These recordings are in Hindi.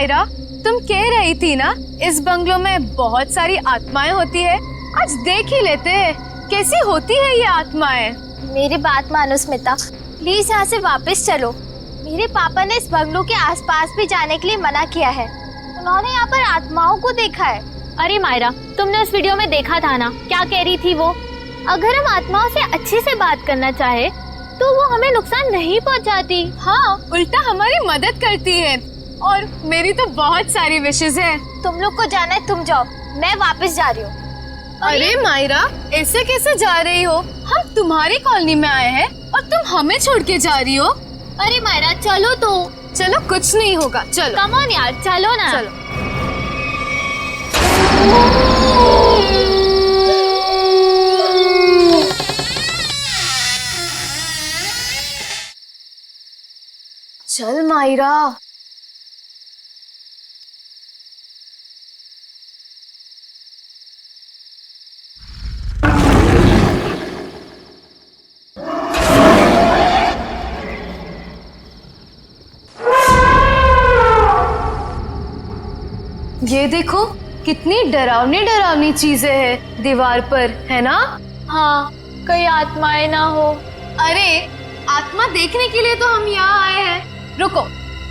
मायरा, तुम कह रही थी ना इस बंगलों में बहुत सारी आत्माएं होती है। आज देख ही लेते हैं कैसी होती है ये आत्माएं। मेरी बात मानो स्मिता, प्लीज यहाँ से वापस चलो। मेरे पापा ने इस बंगलों के आसपास भी जाने के लिए मना किया है। उन्होंने यहाँ पर आत्माओं को देखा है। अरे मायरा, तुमने उस वीडियो में देखा था ना, क्या कह रही थी वो? अगर हम आत्माओं से अच्छे से बात करना चाहे तो वो हमें नुकसान नहीं पहुंचाती। हाँ, उल्टा हमारी मदद करती है। और मेरी तो बहुत सारी विशेष है। तुम लोग को जाना है, तुम जाओ, मैं वापस जा रही हूँ। अरे मायरा, ऐसे कैसे जा रही हो? हम तुम्हारी कॉलोनी में आए हैं और तुम हमें छोड़ के जा रही हो। अरे मायरा चलो तो। चलो, कुछ नहीं होगा, चलो। कम ऑन यार, चलो ना। चलो। चल मायरा। ये देखो कितनी डरावनी डरावनी चीजें हैं दीवार पर, है ना? हाँ, कहीं आत्माएं ना हो। अरे आत्मा देखने के लिए तो हम यहाँ आए हैं। रुको,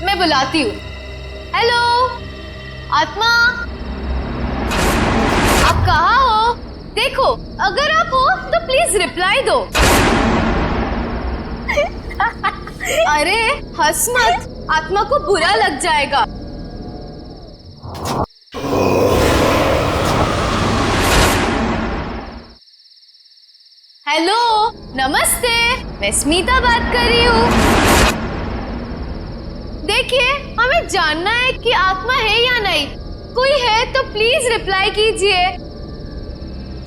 मैं बुलाती हूँ। हेलो आत्मा, आप कहाँ हो? देखो, अगर आप हो तो प्लीज रिप्लाई दो। अरे हंस मत, आत्मा को बुरा लग जाएगा। हेलो, नमस्ते, मैं स्मिता बात कर रही हूँ। देखिए, हमें जानना है कि आत्मा है या नहीं। कोई है तो प्लीज रिप्लाई कीजिए।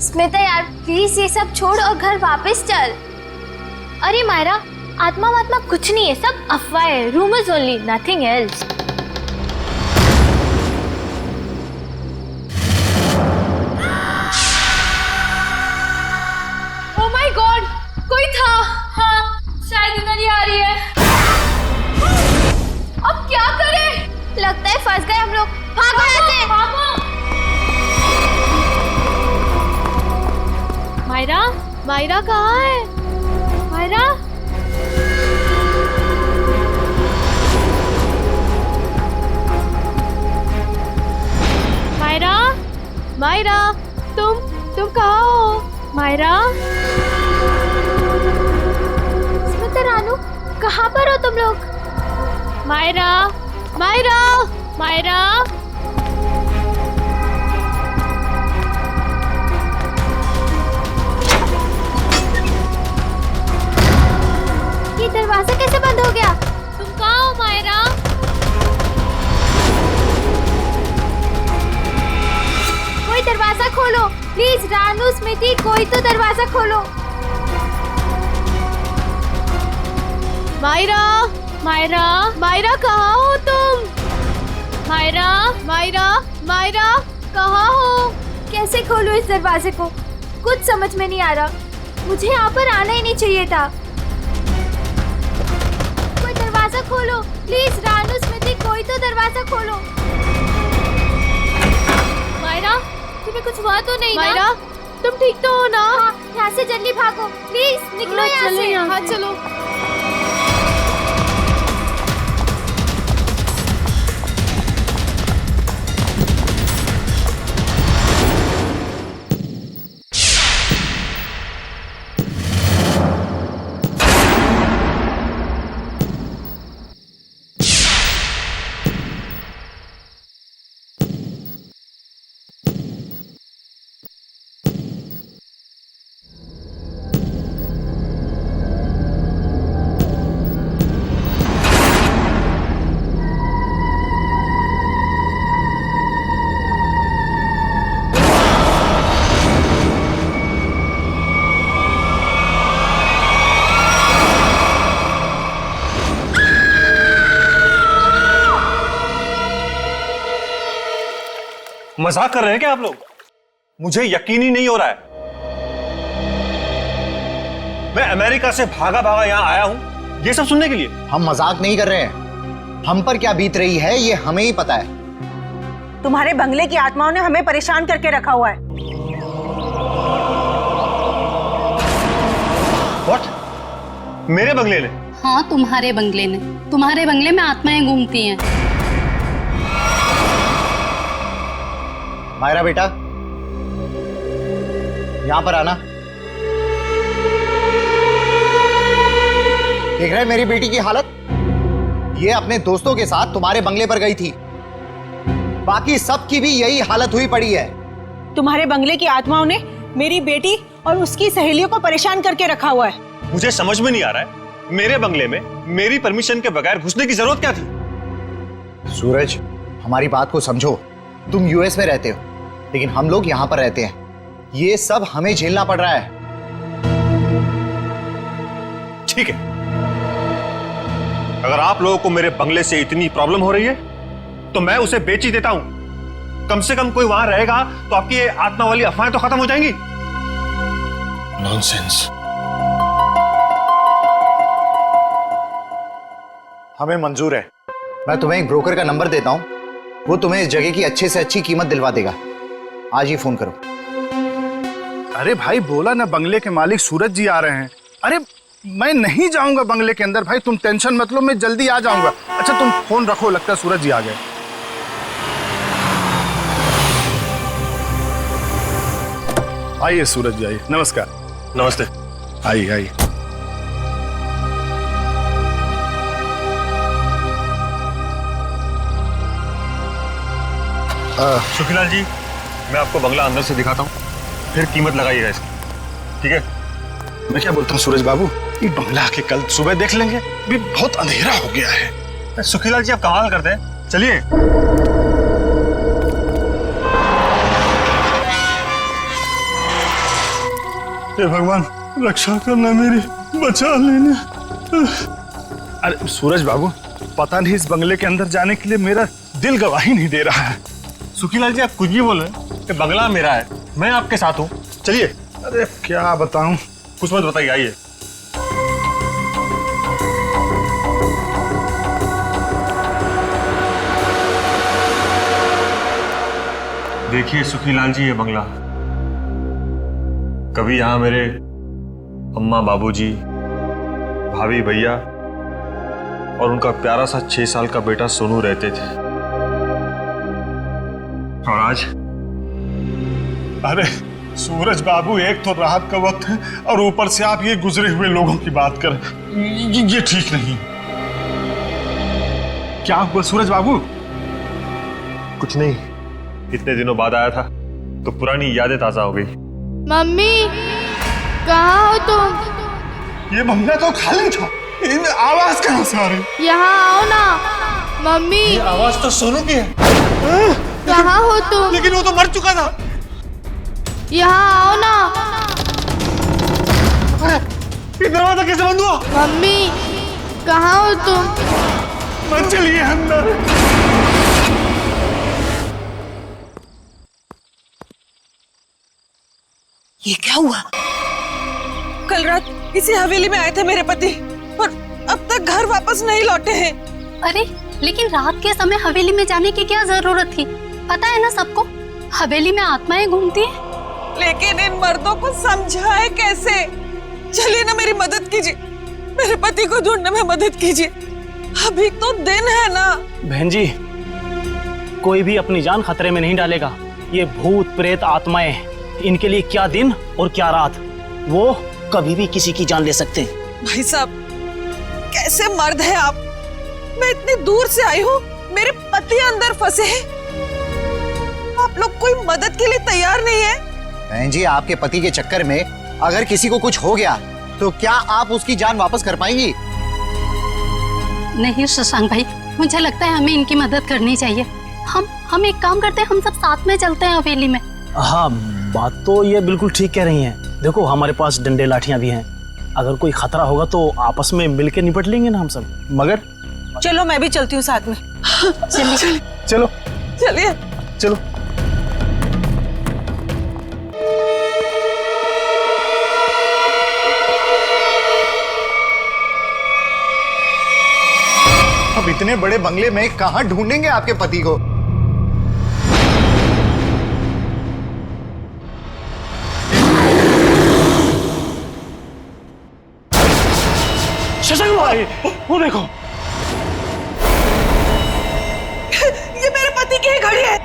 स्मिता यार, प्लीज ये सब छोड़ और घर वापस चल। अरे मायरा, आत्मा वात्मा कुछ नहीं है, सब अफवाह है, rumours only, nothing else. Oh my God, कोई था। हाँ, शायद इधर ही आ रही है। अब क्या करें? लगता है फंस गए हम लोग। भागो यहाँ से। मायरा, मायरा कहाँ है? मायरा, मायरा, मायरा, तुम कहाँ हो? मायरा, स्मिता रानू, कहाँ पर हो तुम लोग? मायरा, मायरा, मायरा, ये दरवाजा कैसे बंद हो गया? तुम कहाँ हो मायरा? कोई दरवाजा खोलो प्लीज। रानू, स्मिति, कोई तो दरवाजा खोलो। मायरा, मायरा, मायरा कहाँ हो तुम? मायरा, मायरा, मायरा कहाँ हो? कैसे खोलूं इस दरवाजे को? कुछ समझ में नहीं आ रहा। मुझे यहाँ पर आना ही नहीं चाहिए था। कोई दरवाजा खोलो प्लीज। रानू, स्मिति, कोई तो दरवाजा खोलो। मायरा, तुम्हें कुछ हुआ तो नहीं मायरा, ना? तुम ठीक तो हो ना? हाँ, यहाँ से जल्दी भागो प्लीज। निकलो यहाँ से। हाँ चलो। मजाक कर रहे हैं क्या आप लोग? मुझे यकीन ही नहीं हो रहा है। मैं अमेरिका से भागा भागा यहां आया हूं ये सब सुनने के लिए। हम मजाक नहीं कर रहे हैं। हम पर क्या बीत रही है ये हमें ही पता है। तुम्हारे बंगले की आत्माओं ने हमें परेशान करके रखा हुआ है। What? मेरे बंगले ने? हाँ, तुम्हारे बंगले ने। तुम्हारे बंगले में आत्माएं घूमती हैं। मायरा बेटा, यहां पर आना। देख रहे हैं मेरी बेटी की हालत? ये अपने दोस्तों के साथ तुम्हारे बंगले पर गई थी। बाकी सबकी भी यही हालत हुई पड़ी है। तुम्हारे बंगले की आत्माओं ने मेरी बेटी और उसकी सहेलियों को परेशान करके रखा हुआ है। मुझे समझ में नहीं आ रहा है, मेरे बंगले में मेरी परमिशन के बगैर घुसने की जरूरत क्या थी? सूरज, हमारी बात को समझो। तुम यूएस में रहते हो, लेकिन हम लोग यहां पर रहते हैं। ये सब हमें झेलना पड़ रहा है। ठीक है, अगर आप लोगों को मेरे बंगले से इतनी प्रॉब्लम हो रही है तो मैं उसे बेच ही देता हूं। कम से कम कोई वहां रहेगा तो आपकी ये आत्मा वाली अफवाहें तो खत्म हो जाएंगी। नॉनसेंस। हमें मंजूर है। मैं तुम्हें एक ब्रोकर का नंबर देता हूं, वो तुम्हें इस जगह की अच्छे से अच्छी कीमत दिलवा देगा। आज ही फोन करो। अरे भाई, बोला ना बंगले के मालिक सूरज जी आ रहे हैं। अरे मैं नहीं जाऊंगा बंगले के अंदर भाई, तुम टेंशन मत लो, मैं जल्दी आ जाऊंगा। अच्छा तुम फोन रखो, लगता है सूरज जी आ गए। आइए सूरज जी, आइए। नमस्कार। नमस्ते। आइए आइए। सुखीलाल जी, मैं आपको बंगला अंदर से दिखाता हूँ, फिर कीमत लगाइएगा इसकी, ठीक है? मैं क्या बोलता हूँ सूरज बाबू, ये बंगला आके कल सुबह देख लेंगे, अभी बहुत अंधेरा हो गया है। सुखीलाल जी, आप कमाल करते हैं, चलिए। हे भगवान, रक्षा करना मेरी, बचा लेना। अरे सूरज बाबू, पता नहीं इस बंगले के अंदर जाने के लिए मेरा दिल गवाही नहीं दे रहा है। सुखीलाल जी, आप कुछ भी बोल रहे हैं कि बंगला मेरा है, मैं आपके साथ हूँ, चलिए। अरे क्या बताऊं, कुछ मत बताइए, आइए। देखिए सुखीलाल जी, ये बंगला, कभी यहां मेरे अम्मा, बाबूजी, भाभी, भैया और उनका प्यारा सा 6 साल का बेटा सोनू रहते थे। और आज? अरे सूरज बाबू, एक तो रात का वक्त है और ऊपर से आप ये गुजरे हुए लोगों की बात कर, ये ठीक नहीं। क्या हुआ सूरज बाबू? कुछ नहीं, इतने दिनों बाद आया था तो पुरानी यादें ताजा हो गई। मम्मी, कहाँ हो तुम? ये बंगला तो खाली था, इनमें आवाज कहाँ से आ रही? यहाँ आओ ना। मम्मी, ये आवाज तो सोनू की है। कहाँ हो तुम? लेकिन वो तो मर चुका था। यहाँ आओ ना। ये दरवाजा कैसे बंद हुआ? मम्मी, कहाँ हो तुम? मत चलिए अंदर। ये क्या हुआ? कल रात इसी हवेली में आए थे मेरे पति और अब तक घर वापस नहीं लौटे हैं। अरे लेकिन रात के समय हवेली में जाने की क्या जरूरत थी? पता है ना सबको, हवेली में आत्माएं घूमती हैं। लेकिन इन मर्दों को समझाए कैसे? चलिए ना, मेरी मदद कीजिए, मेरे पति को ढूंढने में मदद कीजिए। अभी तो दिन है ना। बहन जी, कोई भी अपनी जान खतरे में नहीं डालेगा। ये भूत प्रेत आत्माएं, इनके लिए क्या दिन और क्या रात, वो कभी भी किसी की जान ले सकते हैं। भाई साहब, कैसे मर्द है आप? मैं इतनी दूर से आई हूँ, मेरे पति अंदर फंसे हैं, आप लोग कोई मदद के लिए तैयार नहीं है? बहन जी, आपके पति के चक्कर में अगर किसी को कुछ हो गया तो क्या आप उसकी जान वापस कर पाएंगी? नहीं शशांक भाई, मुझे लगता है हमें इनकी मदद करनी चाहिए। हम एक काम करते हैं, हम सब साथ में चलते हैं हवेली में। हाँ, बात तो ये बिल्कुल ठीक कह रही हैं। देखो हमारे पास डंडे लाठियां भी हैं, अगर कोई खतरा होगा तो आपस में मिलकर निपट लेंगे ना हम सब। मगर चलो मैं भी चलती हूँ साथ में। चलिए चलो चलिए चलो। अब इतने बड़े बंगले में कहां ढूंढेंगे आपके पति को? शशांक भाई, वो देखो। ये मेरे पति की ही घड़ी है।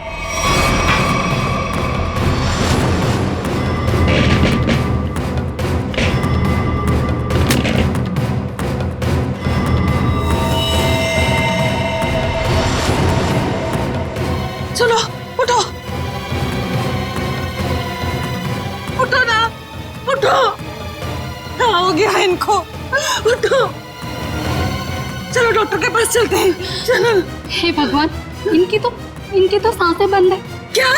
चलो उठो, उठो ना, उठो। क्या हो गया है इनको? उठो, चलो डॉक्टर के पास चलते हैं। चलो। हे भगवान, इनकी तो सांसें बंद है। क्या?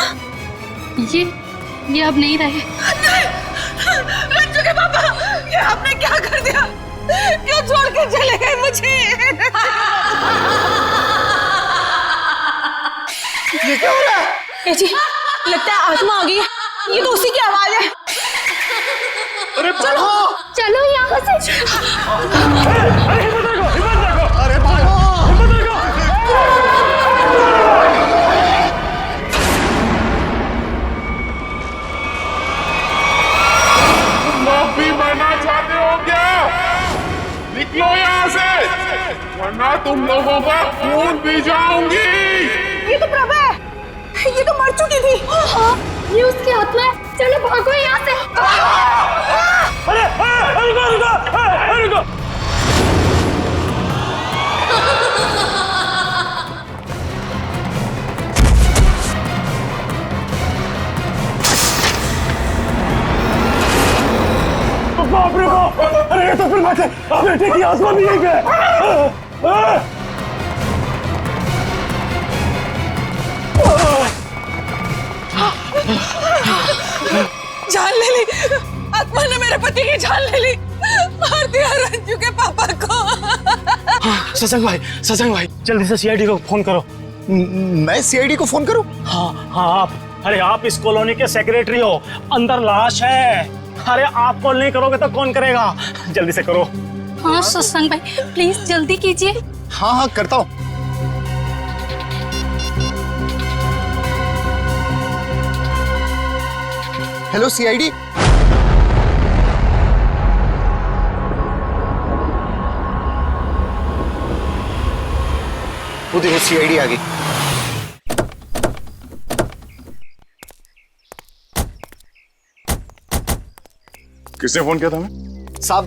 ये अब नहीं रहे। नहीं, रंजू के पापा, ये आपने क्या कर दिया? क्यों छोड़ के चले गए मुझे? ये क्या हो रहा है? ए जी, लगता है आत्मा आ गई है। ये तो उसी की आवाज है। अरे चलो चलो यहाँ से। अरे भागो! माफी मांगना चाहते हो क्या? निकलो यहाँ से, वरना तुम लोगों का खून पी जाऊंगी। ये तो प्रभा है, ये तो मर चुकी थी। हाँ, ये उसकी आत्मा है। चलो भागो यहाँ से। अरे रुको। बाप रे बाप! अरे ये तो फिर बात है, अब बेटे की आत्मा भी यहीं पे। जान ले ली, आत्मा ने मेरे पति की जान ले ली। मार दिया रंजू के पापा को। शशांक भाई, जल्दी से सीआईडी को फोन करो। मैं सीआईडी को फोन करूं? हाँ आप। अरे आप इस कॉलोनी के सेक्रेटरी हो, अंदर लाश है। अरे आप कॉल नहीं करोगे तो कौन करेगा? जल्दी से करो। हाँ शशांक भाई, प्लीज जल्दी कीजिए। हाँ करता हूं। Hello CID. वो देखो सीआईडी आ गई। किसने फोन किया था हमें? साहब,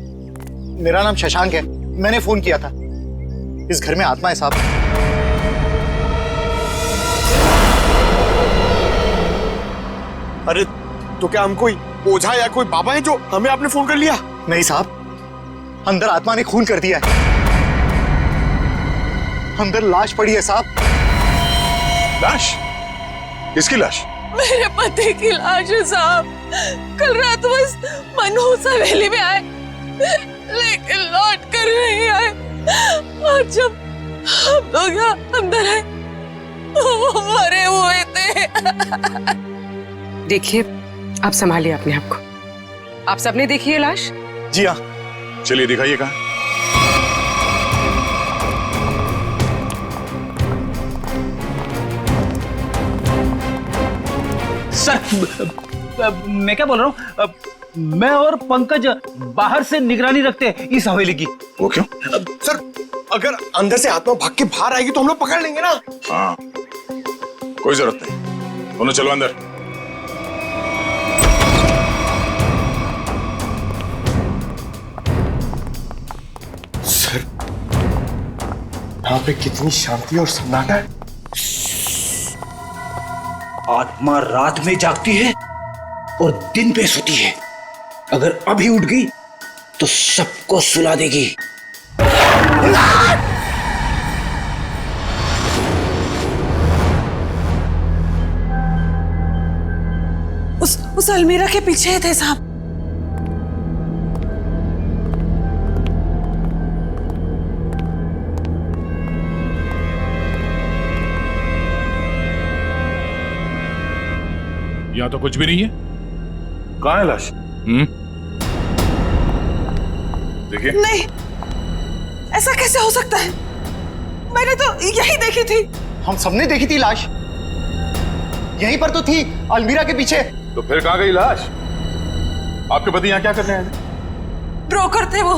मेरा नाम शशांक है, मैंने फोन किया था। इस घर में आत्मा है साहब। अरे तो क्या हम कोई ओझा या कोई बाबा है जो हमें आपने फोन कर लिया? नहीं साहब, अंदर आत्मा ने खून कर दिया है। अंदर लाश पड़ी है साहब। लाश? किसकी लाश? मेरे पति की लाश है साहब। कल रात बस मनहूस हवेली में आए, लेकिन लौट कर नहीं आए। और जब हम लोग यहाँ अंदर आए, वो मरे हुए थे। देखिए, आप संभालिए अपने आप को। आप सबने देखी है लाश? जी हाँ। चलिए दिखाइए कहाँ। सर, मैं क्या बोल रहा हूँ, मैं और पंकज बाहर से निगरानी रखते हैं इस हवेली की। वो क्यों? सर, अगर अंदर से आत्मा भाग के बाहर आएगी तो हम लोग पकड़ लेंगे ना। हाँ, कोई जरूरत नहीं, दोनों चलो अंदर। सर, यहाँ पे कितनी शांति और सन्नाटा है। आत्मा रात में जागती है और दिन पे सोती है। अगर अभी उठ गई तो सबको सुला देगी। उस अलमीरा के पीछे थे साहब। यहाँ तो कुछ भी नहीं है। कहाँ है लाश? देखिए। नहीं, ऐसा कैसे हो सकता है? मैंने तो यही देखी थी। हम सबने देखी थी लाश, यहीं पर तो थी, अलमीरा के पीछे। तो फिर कहाँ गई लाश? आपके पति यहाँ क्या कर रहे हैं? ब्रोकर थे वो।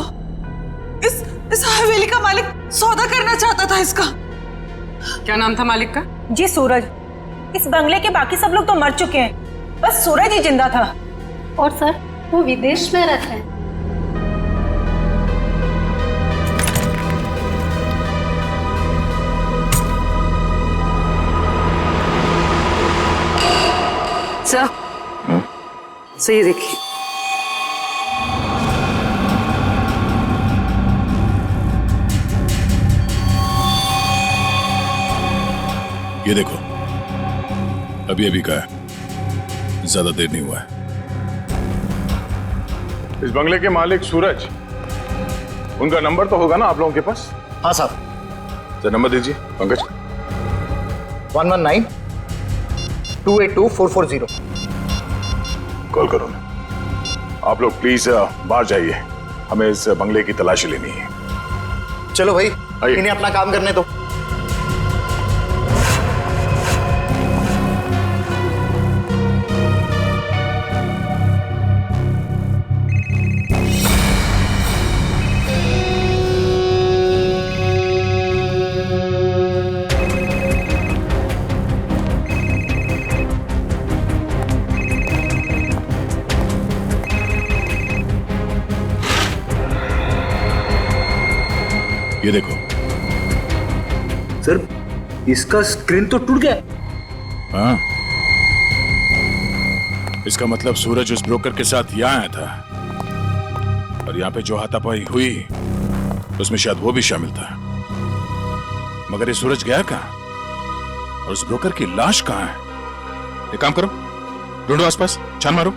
इस हवेली का मालिक सौदा करना चाहता था इसका। क्या नाम था मालिक का? जी सूरज। इस बंगले के बाकी सब लोग तो मर चुके हैं, बस सूरज ही जिंदा था। और सर वो विदेश में रहते हैं। सर सही देखिए। ये देखो, अभी अभी का है, ज्यादा देर नहीं हुआ है। इस बंगले के मालिक सूरज, उनका नंबर तो होगा ना आप लोगों के पास? हाँ साहब। सर नंबर दीजिए पंकज। 119-282-440। कॉल करो ना। आप लोग प्लीज बाहर जाइए, हमें इस बंगले की तलाशी लेनी है। चलो भाई, इन्हें अपना काम करने दो। ये देखो सर, इसका स्क्रीन तो टूट गया। हाँ, इसका मतलब सूरज उस ब्रोकर के साथ यहाँ आया था और यहाँ पे जो हाथापाई हुई उसमें शायद वो भी शामिल था। मगर ये सूरज गया कहाँ और उस ब्रोकर की लाश कहाँ है? एक काम करो, ढूंढो आसपास, छान मारो।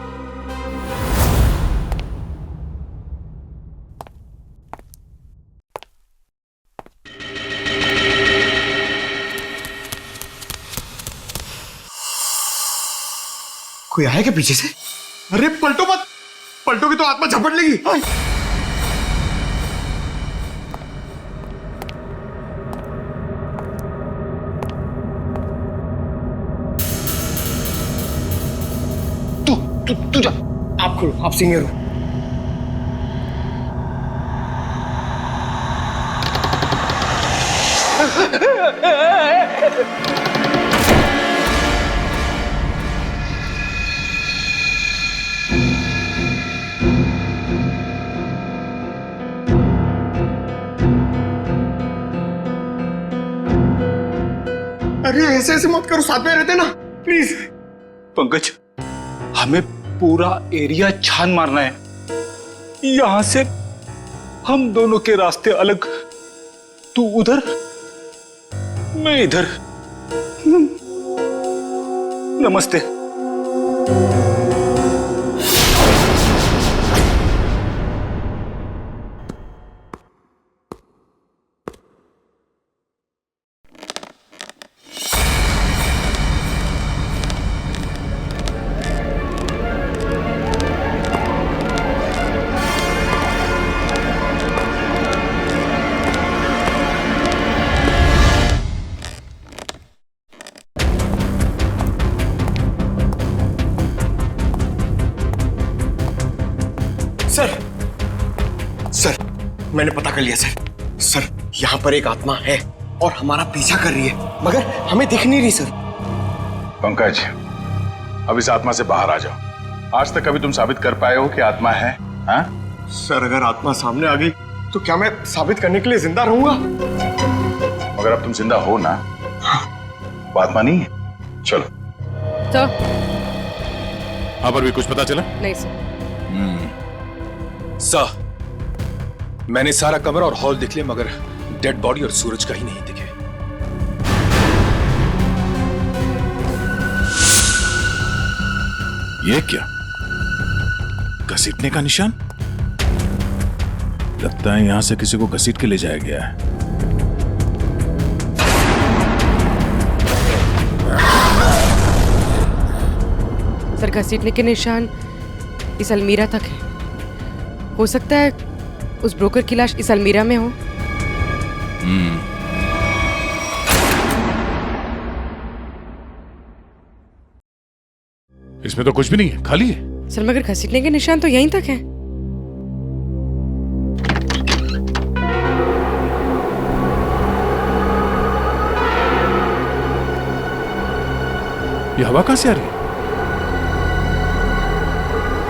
कोई आया क्या पीछे से? अरे पलटो मत, पलटोगे तो आत्मा झपट लेगी। तू जा, आप खोलो, आप सीनियर हो। अरे ऐसे ऐसे मत करो, साथ में रहते ना प्लीज। पंकज, हमें पूरा एरिया छान मारना है। यहां से हम दोनों के रास्ते अलग, तू उधर मैं इधर। नमस्ते। सर, मैंने पता कर लिया सर, यहाँ पर एक आत्मा है और हमारा पीछा कर रही है, मगर हमें दिख नहीं रही सर। पंकज, अब इस आत्मा से बाहर आ जाओ। आज तक कभी तुम साबित कर पाए हो कि आत्मा है? हाँ? सर, अगर आत्मा सामने आ गई तो क्या मैं साबित करने के लिए जिंदा रहूंगा? मगर अब तुम जिंदा हो ना, वो आत्मा नहीं है। चलो। तो यहाँ पर भी कुछ पता चला? नहीं सर। सर, मैंने सारा कमरा और हॉल देख लिया, मगर डेड बॉडी और सूरज का ही नहीं दिखे। ये क्या? घसीटने का निशान? लगता है यहां से किसी को घसीट के ले जाया गया है। सर, घसीटने के निशान इस अलमीरा तक है। हो सकता है उस ब्रोकर की लाश इस अलमीरा में हो। इसमें तो कुछ भी नहीं है, खाली है। सर मगर घसीटने के निशान तो यहीं तक हैं। ये हवा कहां से आ रही है?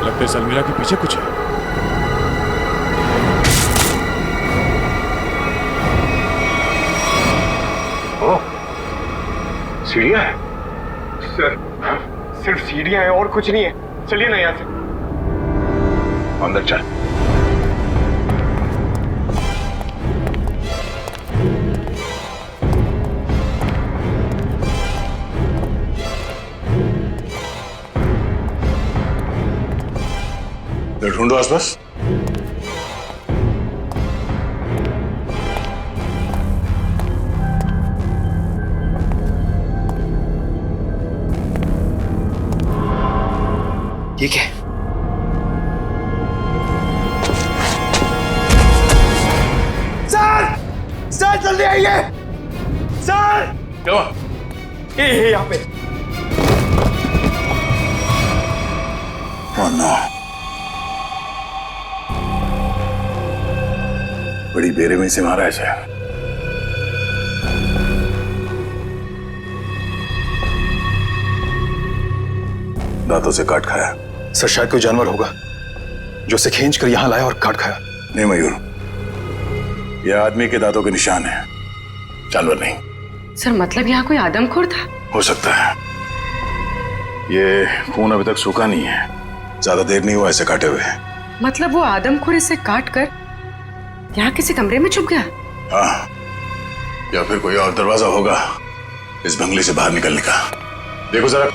लगता है सलमीरा के पीछे कुछ है। सीढ़ियां है सर, सिर्फ सीढ़ियां हैं और कुछ नहीं है। चलिए ना यहाँ से। अंदर चल। ढूंढो आसपास। ठीक है। सर जल्दी आइए सर। क्या? ये यहाँ पे। Oh no. बड़ी बेरहमी से मारा है सर। दांतों से काट खाया। सर शायद कोई जानवर होगा जो उसे खींच कर यहां लाया और काट खाया। नहीं मयूर, यह आदमी के दांतों के निशान है, जानवर नहीं। सर मतलब यहाँ कोई आदमखोर था? हो सकता है। ये खून अभी तक सूखा नहीं है, ज्यादा देर नहीं हुआ ऐसे काटे हुए। मतलब वो आदमखोर इसे काट कर यहाँ किसी कमरे में छुप गया? हाँ, या फिर कोई और दरवाजा होगा इस बंगले से बाहर निकलने का। देखो जरा।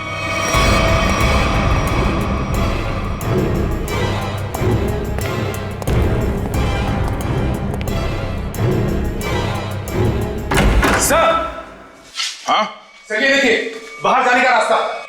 सर। हाँ सर ये देखिए, बाहर जाने का रास्ता।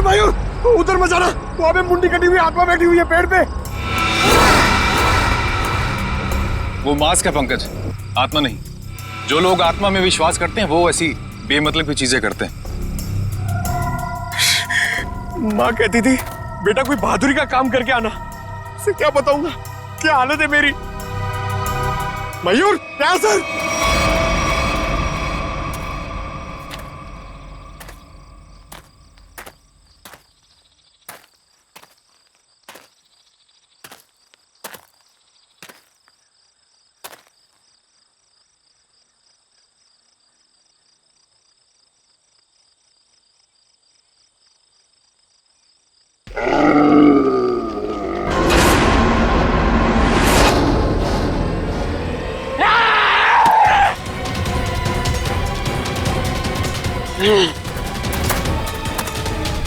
मयूर उधर मत जाना, वहां पे मुंडी कटी हुई आत्मा बैठी हुई है पेड़ पे। वो मास्क है पंकज, आत्मा नहीं। जो लोग आत्मा में विश्वास करते हैं वो ऐसी बेमतलब की चीजें करते हैं। माँ कहती थी बेटा कोई बहादुरी का काम करके आना। उसे क्या बताऊंगा क्या हालत है मेरी। मयूर क्या सर?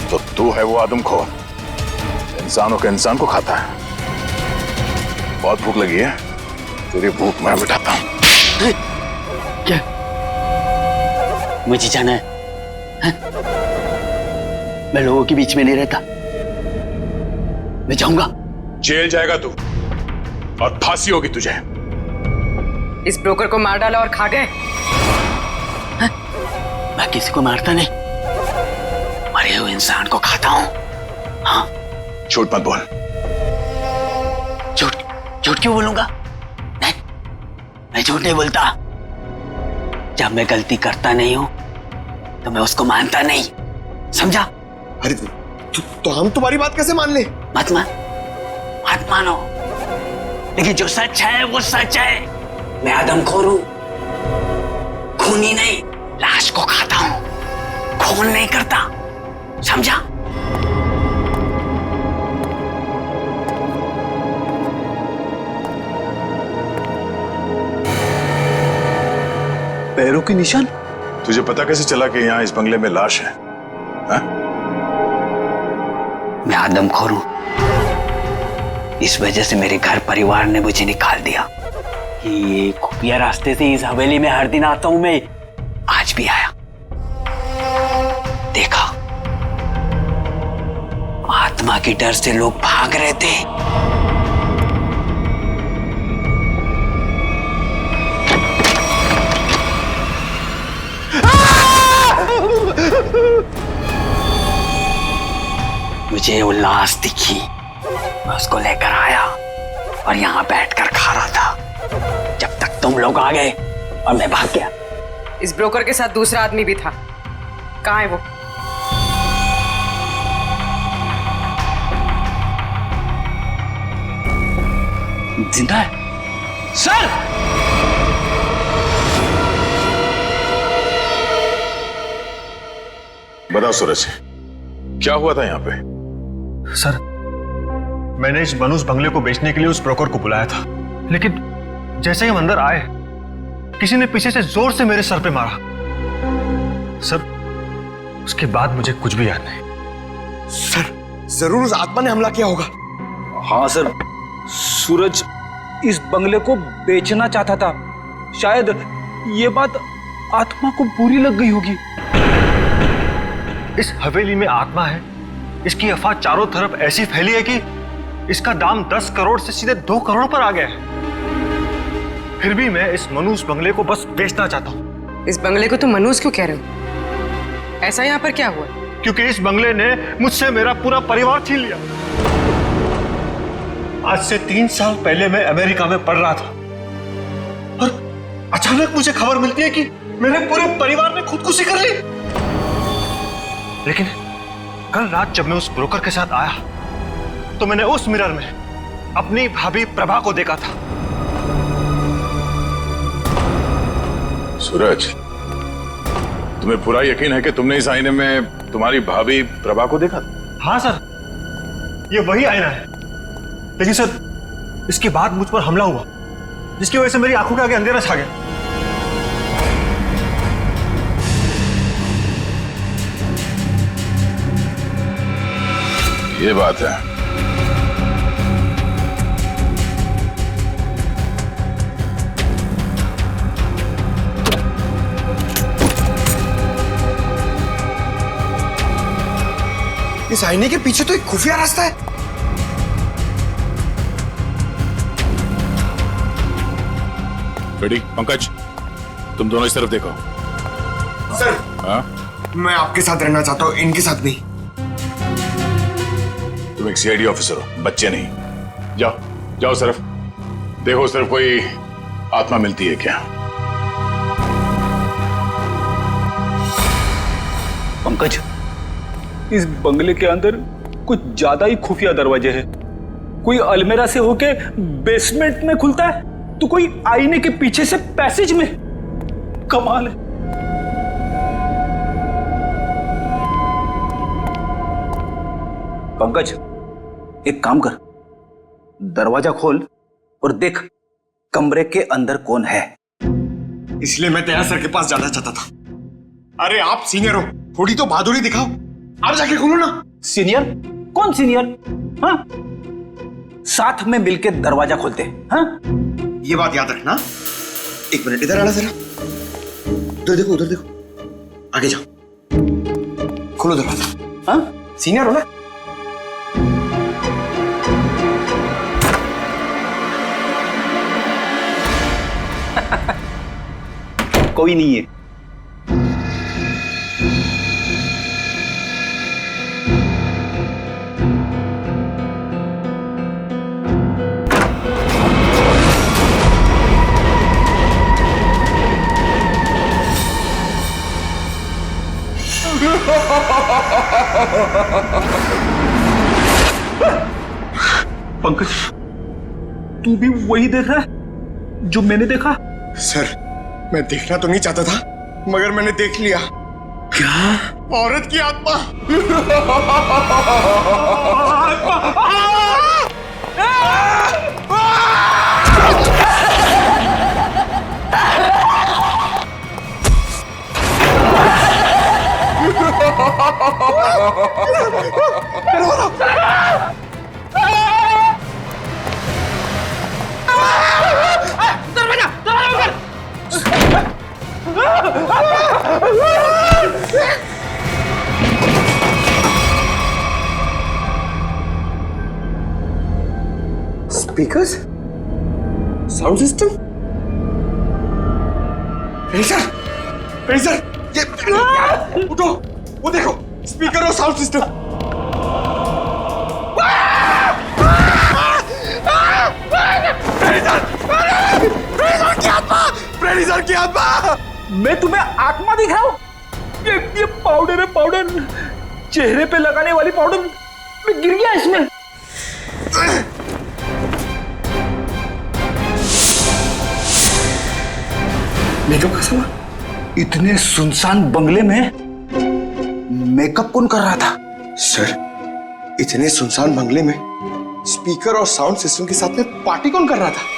तो तू है वो आदमखोर, इंसानों के इंसान को खाता है। बहुत भूख लगी है, तेरी भूख मैं मिटाता हूं। क्या मुझे जाना है? मैं लोगों के बीच में नहीं रहता, मैं जाऊंगा। जेल जाएगा तू और फांसी होगी तुझे। इस ब्रोकर को मार डाला और खा गए। मैं किसी को मारता नहीं, मरे हुए इंसान को खाता हूं। हाँ, झूठ मत बोल। झूठ क्यों बोलूंगा? नहीं, मैं झूठ नहीं बोलता। जब मैं गलती करता नहीं हूं तो मैं उसको मानता नहीं, समझा? अरे तो हम तुम्हारी बात कैसे मान ले? मत मानो, लेकिन जो सच है वो सच है। मैं आदमखोर हूं, खूनी नहीं, लाश को खाता हूं, खून नहीं करता, समझा? पैरों के निशान? तुझे पता कैसे चला कि यहाँ इस बंगले में लाश है? हा? मैं आदमखोर हूं, इस वजह से मेरे घर परिवार ने मुझे निकाल दिया। ये खुफिया रास्ते से इस हवेली में हर दिन आता हूं मैं, आज भी आया। देखा के डर से लोग भाग रहे थे। मुझे वो लाश दिखी, मैं उसको लेकर आया और यहाँ बैठकर खा रहा था जब तक तुम लोग आ गए और मैं भाग गया। इस ब्रोकर के साथ दूसरा आदमी भी था, कहाँ है वो? जिंदा है सर। बताओ सूरज, क्या हुआ था यहाँ पे? सर, मैंने इस मनुष्य बंगले को बेचने के लिए उस ब्रोकर को बुलाया था, लेकिन जैसे ही हम अंदर आए किसी ने पीछे से जोर से मेरे सर पे मारा। सर, उसके बाद मुझे कुछ भी याद नहीं। सर, जरूर उस आत्मा ने हमला किया होगा। हाँ सर, सूरज इस बंगले को बेचना चाहता था। शायद ये बात आत्मा को बुरी लग गई होगी। इस हवेली में आत्मा है, इसकी अफवाह चारों तरफ ऐसी फैली है कि इसका दाम 10 करोड़ से सीधे 2 करोड़ पर आ गया है। फिर भी मैं इस मनूस बंगले को बस बेचना चाहता हूँ। इस बंगले को तुम मनूस क्यों कह रहे हो? ऐसा यहाँ पर क्या हुआ? क्योंकि इस बंगले ने मुझसे मेरा पूरा परिवार छीन लिया। आज से 3 साल पहले मैं अमेरिका में पढ़ रहा था और अचानक मुझे खबर मिलती है कि मेरे पूरे परिवार ने खुदकुशी कर ली। लेकिन कल रात जब मैं उस ब्रोकर के साथ आया तो मैंने उस मिरर में अपनी भाभी प्रभा को देखा था। सूरज, तुम्हें पूरा यकीन है कि तुमने इस आईने में तुम्हारी भाभी प्रभा को देखा? हाँ सर, ये वही आईना है। लेकिन सर, इसके बाद मुझ पर हमला हुआ जिसकी वजह से मेरी आंखों के आगे अंधेरा छा गया। ये बात है। इस आईने के पीछे तो एक खुफिया रास्ता है। रेडी? पंकज, तुम दोनों इस तरफ देखो। सर, हाँ? मैं आपके साथ रहना चाहता हूँ, इनके साथ नहीं। तुम एक सीआईडी ऑफिसर हो, बच्चे नहीं। जाओ जाओ, सिर्फ देखो, सिर्फ कोई आत्मा मिलती है क्या। पंकज, इस बंगले के अंदर कुछ ज्यादा ही खुफिया दरवाजे हैं। कोई अलमेरा से होके बेसमेंट में खुलता है तो कोई आईने के पीछे से पैसेज में। कमाल है। पंकज, एक काम कर, दरवाजा खोल और देख कमरे के अंदर कौन है। इसलिए मैं दया सर के पास जाना चाहता था। अरे आप सीनियर हो, थोड़ी तो बहादुरी दिखाओ, आप जाके खोलो ना। सीनियर? कौन सीनियर? हाँ, साथ में मिलके दरवाजा खोलते। हाँ, ये बात याद रखना। 1 मिनट इधर आना जरा। उधर देखो, उधर देखो, आगे जाओ, खोलो दरवाजा। हाँ, सीनियर हो ना। कोई नहीं है। पंकज, तू भी वही देख रहा है जो मैंने देखा? सर, मैं देखना तो नहीं चाहता था, मगर मैंने देख लिया। क्या? औरत की आत्मा। Speakers, sound system, freezer, freezer, ये उठो, वो देखो स्पीकर और साउंड सिस्टम। फ्रेडीजर की आत्मा! मैं तुम्हें आत्मा दिख रहा हूं? ये पाउडर है, पाउडर, चेहरे पे लगाने वाली पाउडर। मैं गिर गया इसमें। मेकअप का सामान इतने सुनसान बंगले में मेकअप कौन कर रहा था? सर, इतने सुनसान बंगले में स्पीकर और साउंड सिस्टम के साथ में पार्टी कौन कर रहा था?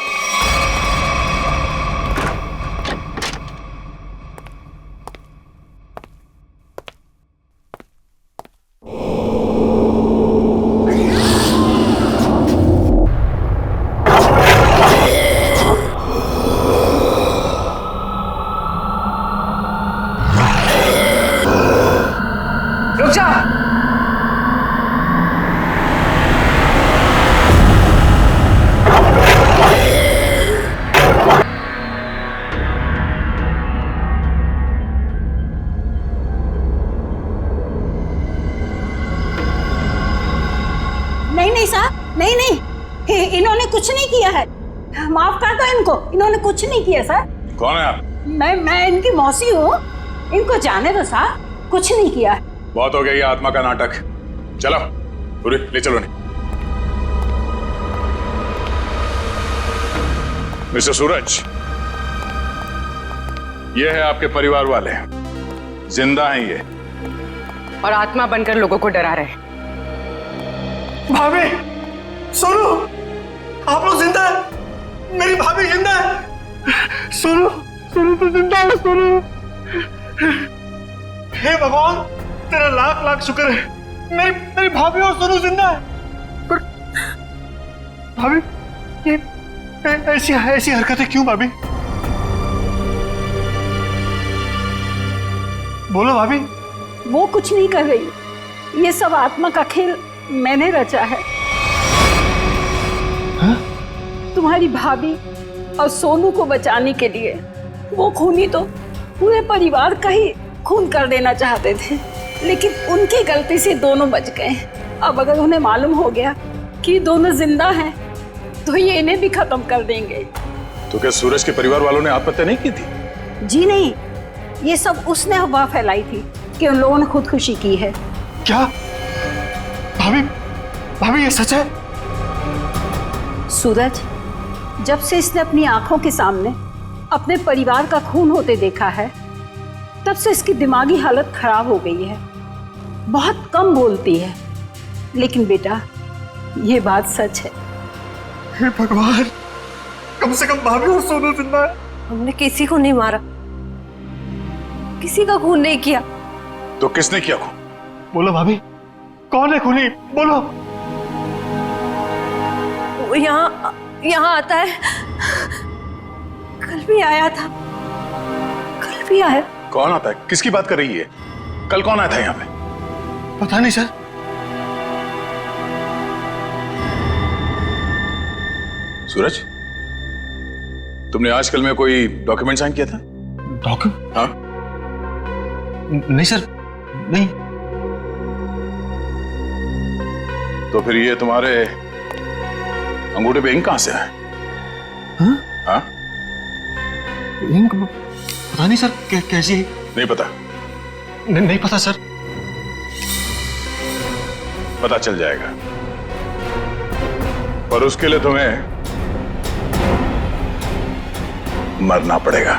रुक जा। नहीं नहीं साहब, नहीं नहीं, इन्होंने कुछ नहीं किया है। माफ कर दो इनको, इन्होंने कुछ नहीं किया सर। कौन है आप? मैं इनकी मौसी हूँ, इनको जाने दो साहब, कुछ नहीं किया है। बहुत हो गया ये आत्मा का नाटक। चलो पूरी ले चलो। नहीं मिस्टर सूरज, ये है आपके परिवार वाले, जिंदा हैं ये, और आत्मा बनकर लोगों को डरा रहे हैं। भाभी सुनो, आप लोग जिंदा है, मेरी भाभी जिंदा है। सुनो सुनो तो जिंदा है, सुनो। हे भगवान, तेरा लाख लाख शुक्र है, मेरी भाभी और सुनो जिंदा है। पर भाभी ये ऐसी हरकतें क्यों भाभी? बोलो भाभी। वो कुछ नहीं कर रही, ये सब आत्मा का खेल मैंने रचा है। हा? तुम्हारी भाभी और सोनू को बचाने के लिए वो खूनी तो पूरे परिवार का ही खून कर देना चाहते थे, लेकिन उनकी गलती से दोनों बच गए। अब अगर उन्हें मालूम हो गया कि दोनों जिंदा हैं, तो ये इन्हें भी खत्म कर देंगे। तो क्या सूरज के परिवार वालों ने आत्महत्या नहीं की थी? जी नहीं, ये सब उसने अफवाह फैलाई थी कि उन लोगों ने खुदकुशी की है। क्या भाभी ये सच है? सूरज, जब से इसने अपनी आंखों के सामने अपने परिवार का खून होते देखा है, तब से इसकी दिमागी हालत खराब हो गई है। बहुत कम बोलती है, लेकिन बेटा ये बात सच है। हे भगवान, कम से कम भाभी और सोनू जिंदा है। हमने किसी को नहीं मारा, किसी का खून नहीं किया। तो किसने किया खून? बोलो भाभी, कौन है खूनी? बोलो। वो यहाँ आता है, कल भी आया था, कल भी आया। कौन आता है? किसकी बात कर रही है? कल कौन आया था यहाँ पे? पता नहीं सर। सूरज, तुमने आजकल में कोई डॉक्यूमेंट साइन किया था? डॉक्यूमेंट? हाँ। नहीं सर, नहीं। तो फिर ये तुम्हारे अंगूठे पे इंक कहां से है? हाँ? इंक पता नहीं सर, कैसी है? नहीं पता? नहीं पता सर। पता चल जाएगा, पर उसके लिए तुम्हें मरना पड़ेगा।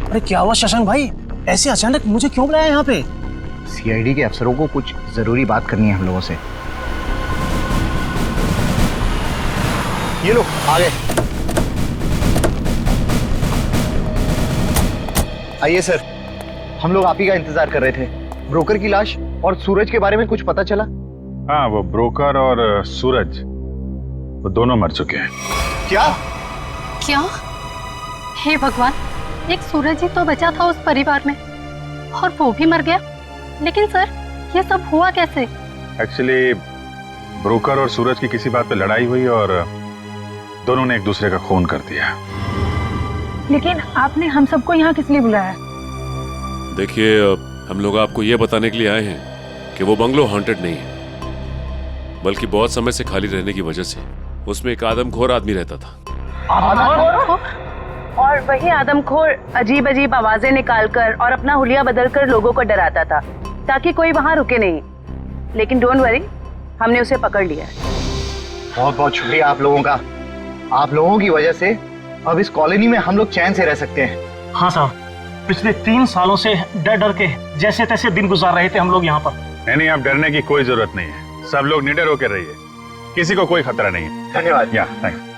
अरे क्या हुआ शशांक भाई, ऐसे अचानक मुझे क्यों बुलाया यहाँ पे? सीआईडी के अफसरों को कुछ जरूरी बात करनी है हम लोगों से। ये लो आ गए। आइए सर, हम लोग आप ही का इंतजार कर रहे थे। ब्रोकर की लाश और सूरज के बारे में कुछ पता चला? हाँ, वो ब्रोकर और सूरज वो दोनों मर चुके हैं। क्या? हे भगवान, एक सूरज ही तो बचा था उस परिवार में, और वो भी मर गया। लेकिन सर, ये सब हुआ कैसे? एक्चुअली ब्रोकर और सूरज की किसी बात पे लड़ाई हुई और दोनों ने एक दूसरे का खून कर दिया। लेकिन आपने हम सबको यहाँ किस लिए बुलाया? देखिए, हम लोग आपको ये बताने के लिए आए हैं कि वो बंगलो हॉन्टेड नहीं है, बल्कि बहुत समय से खाली रहने की वजह से उसमें एक आदमखोर आदमी रहता था। और वही आदमखोर अजीब अजीब आवाजें निकालकर और अपना हुलिया बदलकर लोगों को डराता था ताकि कोई वहां रुके नहीं। लेकिन डोंट वरी, हमने उसे पकड़ लिया है। बहुत बहुत शुक्रिया आप लोगों का। आप लोगों की वजह से अब इस कॉलोनी में हम लोग चैन से रह सकते हैं। हाँ साहब, पिछले 3 सालों से डर डर के जैसे तैसे दिन गुजार रहे थे हम लोग यहाँ पर। नहीं, अब डरने की कोई जरूरत नहीं है। सब लोग निडर होकर रहिए, किसी को कोई खतरा नहीं है। धन्यवाद। या थैंक्स।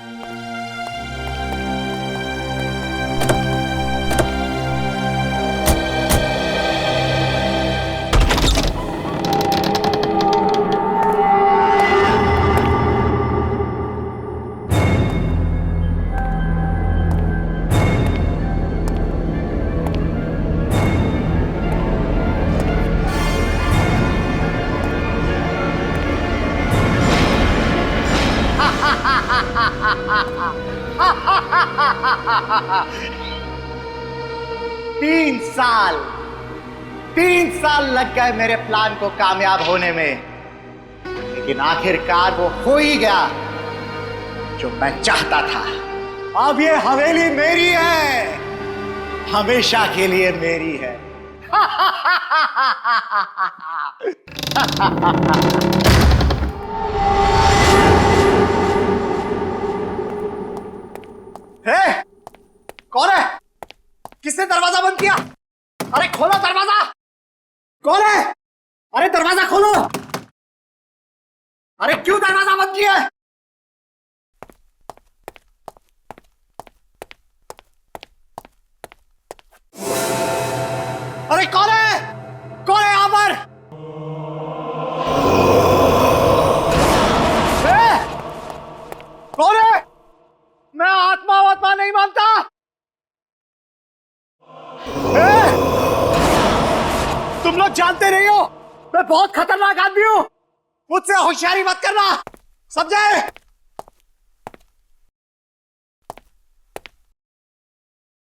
तीन साल लग गए मेरे प्लान को कामयाब होने में, लेकिन आखिरकार वो हो ही गया जो मैं चाहता था। अब ये हवेली मेरी है, हमेशा के लिए मेरी है। कौन है? किसने दरवाजा बंद किया? अरे खोलो दरवाजा! कौन है? अरे दरवाजा खोलो! अरे क्यों दरवाजा बंद किया? अरे कौन है? कौन है यहां पर? कौन है? मैं आत्मा नहीं मानता। तुम लोग जानते नहीं हो मैं बहुत खतरनाक आदमी हूं, मुझसे होशियारी मत करना, समझे?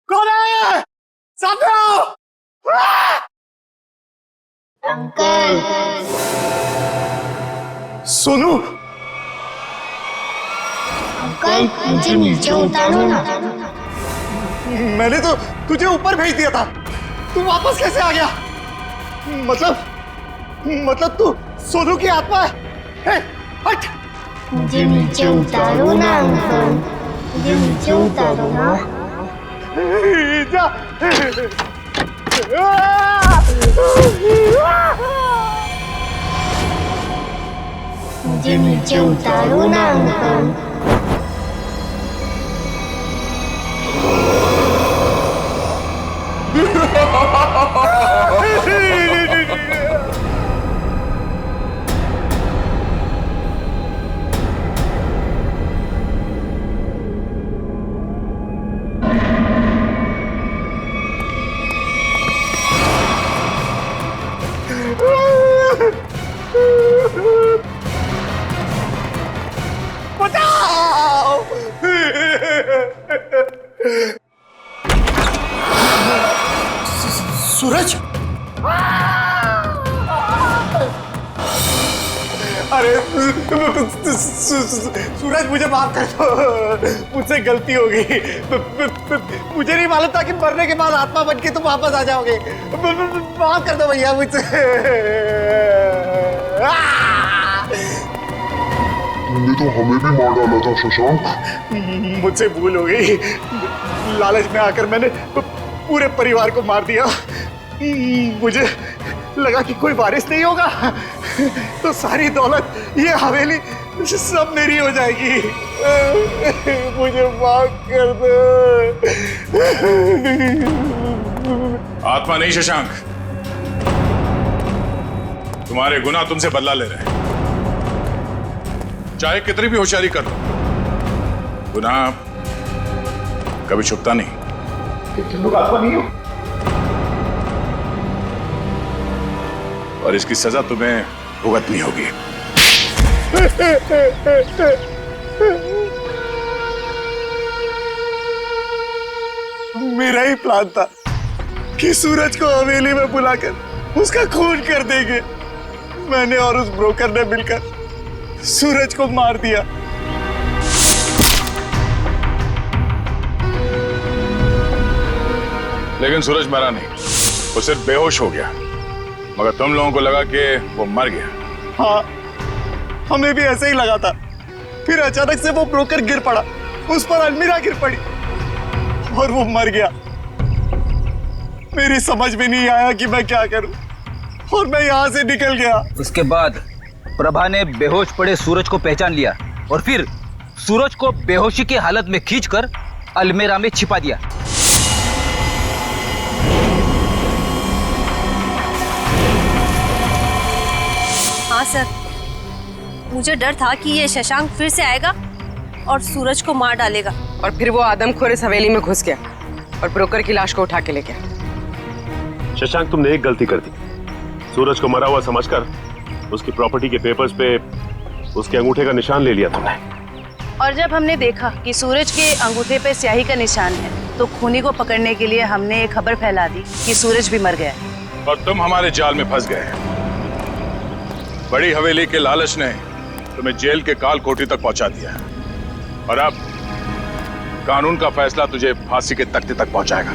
कौन है? सामने आओ। अंकल। सोनू, अंकल मुझे नीचे उतारो ना। मैंने तो तुझे ऊपर भेज दिया था, तू वापस कैसे आ गया? मतलब तू सोनू की आत्मा है? हट! मुझे नीचे उतारो ना अंकल, मुझे नीचे उतारो ना। जा। मुझे नीचे उतारो ना अंकल। बचाओ! सूरज! अरे सूरज, मुझे माफ कर दो, मुझसे गलती हो गई। मुझे नहीं मालूम था कि मरने के बाद आत्मा बन के तुम वापस आ जाओगे। माफ कर दो भैया मुझसे। तुमने तो हमें भी मार डाला था शशांक। मुझसे भूल हो गई, लालच में आकर मैंने पूरे परिवार को मार दिया। मुझे लगा कि कोई वारिस नहीं होगा तो सारी दौलत, ये हवेली सब मेरी हो जाएगी। मुझे माफ कर दो। आत्मा नहीं शशांक, तुम्हारे गुनाह तुमसे बदला ले रहे हैं। चाहे कितनी भी होशियारी कर लो, गुनाह कभी छुपता नहीं। तुम लोग आत्मा नहीं हो? और इसकी सजा तुम्हें भुगतनी होगी। मेरा ही प्लान था कि सूरज को हवेली में बुलाकर उसका खून कर देंगे। मैंने और उस ब्रोकर ने मिलकर सूरज को मार दिया। लेकिन सूरज मरा नहीं, वो सिर्फ बेहोश हो गया। मगर तुम लोगों को लगा कि वो मर गया। हाँ, हमें भी ऐसे ही लगा था। फिर अचानक से वो ब्रोकर गिर पड़ा, उस पर अलमीरा गिर पड़ी और वो मर गया। मेरी समझ में नहीं आया कि मैं क्या करूं और मैं यहां से निकल गया। उसके बाद प्रभा ने बेहोश पड़े सूरज को पहचान लिया और फिर सूरज को बेहोशी की हालत में खींचकर अलमीरा में छिपा दिया। हाँ सर, मुझे डर था कि ये शशांक फिर से आएगा और सूरज को मार डालेगा। और फिर वो आदमखोर इस हवेली में घुस गया और ब्रोकर की लाश को उठा के ले गया। शशांक, तुमने एक गलती कर दी। सूरज को मरा हुआ समझकर उसकी प्रॉपर्टी के पेपर्स पे उसके अंगूठे का निशान ले लिया तुमने। और जब हमने देखा कि सूरज के अंगूठे पे स्याही का निशान है, तो खूनी को पकड़ने के लिए हमने एक खबर फैला दी कि सूरज भी मर गया है। और तुम हमारे जाल में फंस गए। बड़ी हवेली के लालच ने तुम्हें जेल के काल कोठरी तक पहुंचा दिया और अब कानून का फैसला तुझे फांसी के तख्ते तक पहुंचाएगा।